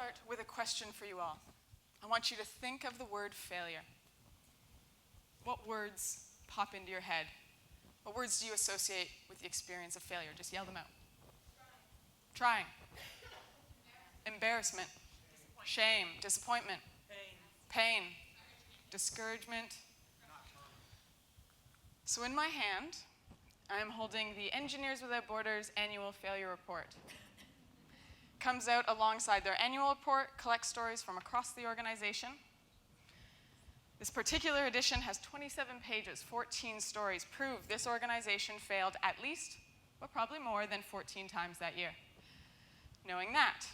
start with a question for you all. I want you to think of the word failure. What words pop into your head? What words do you associate with the experience of failure? Just yell them out. Trying. Embarrassment. Shame. Disappointment. Pain. Discouragement. So in my hand, I am holding the Engineers Without Borders annual failure report. Comes out alongside their annual report, collects stories from across the organization. This particular edition has 27 pages, 14 stories, prove this organization failed at least, but probably more than 14 times that year. Knowing that,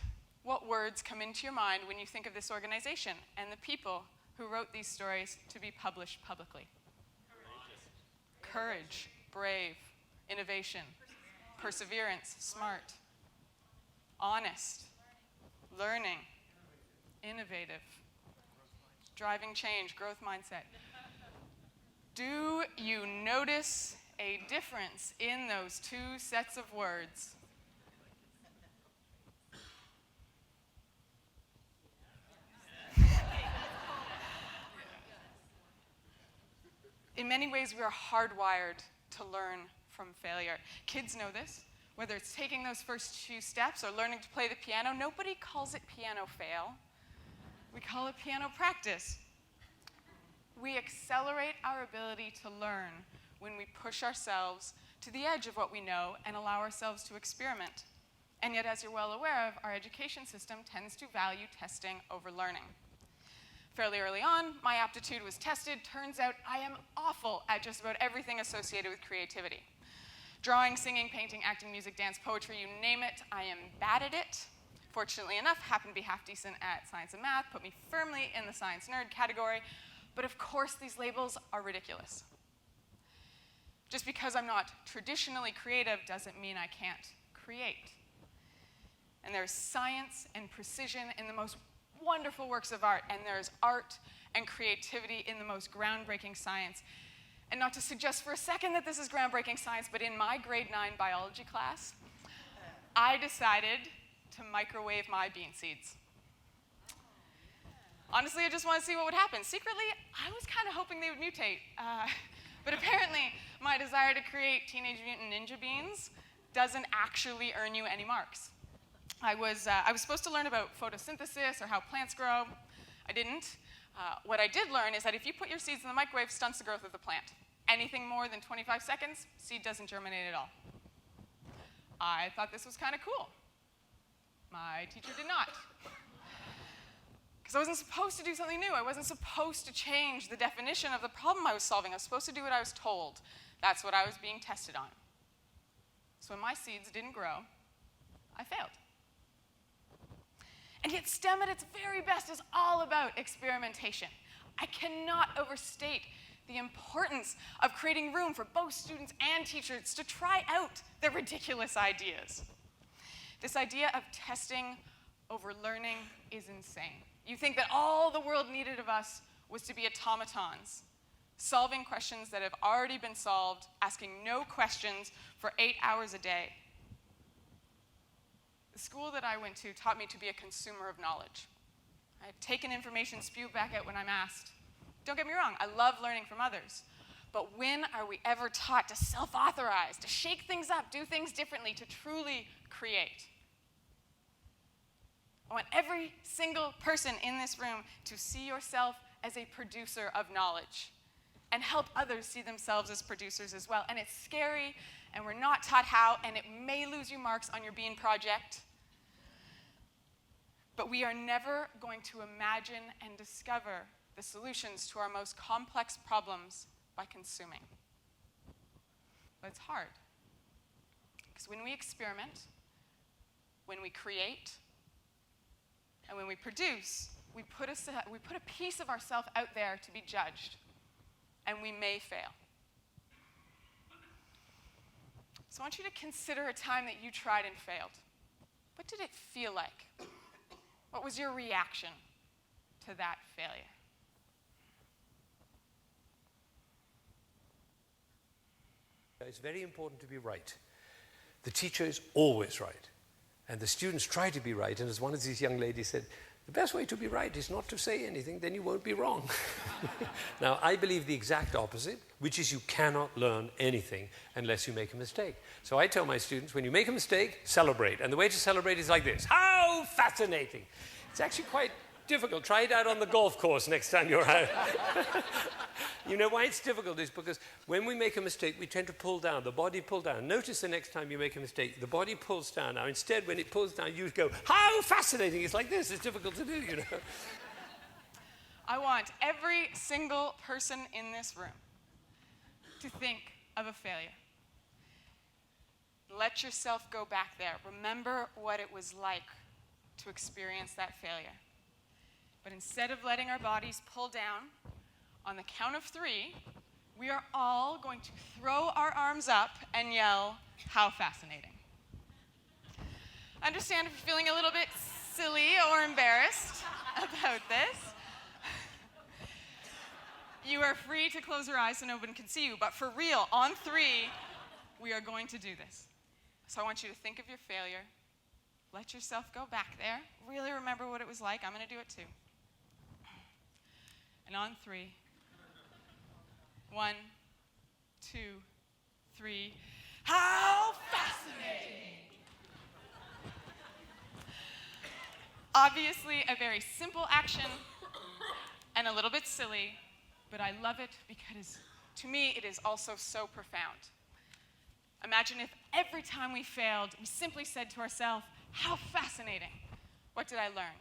what words come into your mind when you think of this organization and the people who wrote these stories to be published publicly? Courage, brave, innovation, perseverance, smart, honest, learning, innovative, driving change, growth mindset. Do you notice a difference in those two sets of words? In many ways, we are hardwired to learn from failure. Kids know this. Whether it's taking those first few steps or learning to play the piano, nobody calls it piano fail. We call it piano practice. We accelerate our ability to learn when we push ourselves to the edge of what we know and allow ourselves to experiment. And yet, as you're well aware of, our education system tends to value testing over learning. Fairly early on, my aptitude was tested. Turns out I am awful at just about everything associated with creativity. Drawing, singing, painting, acting, music, dance, poetry, you name it, I am bad at it. Fortunately enough, happen to be half decent at science and math, put me firmly in the science nerd category. But of course, these labels are ridiculous. Just because I'm not traditionally creative doesn't mean I can't create. And there's science and precision in the most wonderful works of art, and there's art and creativity in the most groundbreaking science. And not to suggest for a second that this is groundbreaking science, but in my grade 9 biology class, I decided to microwave my bean seeds. Honestly, I just want to see what would happen. Secretly, I was kind of hoping they would mutate. But apparently, my desire to create Teenage Mutant Ninja beans doesn't actually earn you any marks. I was supposed to learn about photosynthesis or how plants grow. I didn't. What I did learn is that if you put your seeds in the microwave, stunts the growth of the plant. Anything more than 25 seconds, seed doesn't germinate at all. I thought this was kind of cool. My teacher did not. Because I wasn't supposed to do something new. I wasn't supposed to change the definition of the problem I was solving. I was supposed to do what I was told. That's what I was being tested on. So when my seeds didn't grow, I failed. And yet STEM at its very best is all about experimentation. I cannot overstate the importance of creating room for both students and teachers to try out their ridiculous ideas. This idea of testing over learning is insane. You think that all the world needed of us was to be automatons, solving questions that have already been solved, asking no questions for 8 hours a day. The school that I went to taught me to be a consumer of knowledge. I take in information, spew back out when I'm asked. Don't get me wrong, I love learning from others. But when are we ever taught to self-authorize, to shake things up, do things differently, to truly create? I want every single person in this room to see yourself as a producer of knowledge and help others see themselves as producers as well. And it's scary, and we're not taught how, and it may lose you marks on your Bean project. But we are never going to imagine and discover the solutions to our most complex problems by consuming. But it's hard. Because when we experiment, when we create, and when we produce, we put a piece of ourselves out there to be judged, and we may fail. So I want you to consider a time that you tried and failed. What did it feel like? What was your reaction to that failure? It's very important to be right. The teacher is always right. And the students try to be right, and as one of these young ladies said, the best way to be right is not to say anything, then you won't be wrong. Now, I believe the exact opposite, which is you cannot learn anything unless you make a mistake. So I tell my students, when you make a mistake, celebrate. And the way to celebrate is like this. How fascinating! It's actually quite difficult. Try it out on the golf course next time you're out. You know why it's difficult is because when we make a mistake, we tend to pull down, the body pull down. Notice the next time you make a mistake, the body pulls down. Now, instead, when it pulls down, you go, how fascinating! It's like this. It's difficult to do, you know. I want every single person in this room to think of a failure. Let yourself go back there. Remember what it was like to experience that failure. But instead of letting our bodies pull down, on the count of 3, we are all going to throw our arms up and yell, how fascinating. I understand if you're feeling a little bit silly or embarrassed about this. You are free to close your eyes so no one can see you, but for real, on 3, we are going to do this. So I want you to think of your failure. Let yourself go back there. Really remember what it was like. I'm going to do it too. And on 3, 1, 2, 3. How fascinating! Obviously, a very simple action and a little bit silly, but I love it because, to me, it is also so profound. Imagine if every time we failed, we simply said to ourselves, how fascinating! What did I learn?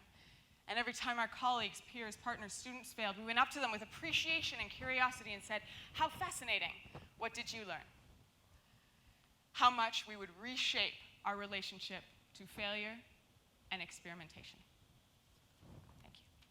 And every time our colleagues, peers, partners, students failed, we went up to them with appreciation and curiosity and said, how fascinating! What did you learn? How much we would reshape our relationship to failure and experimentation.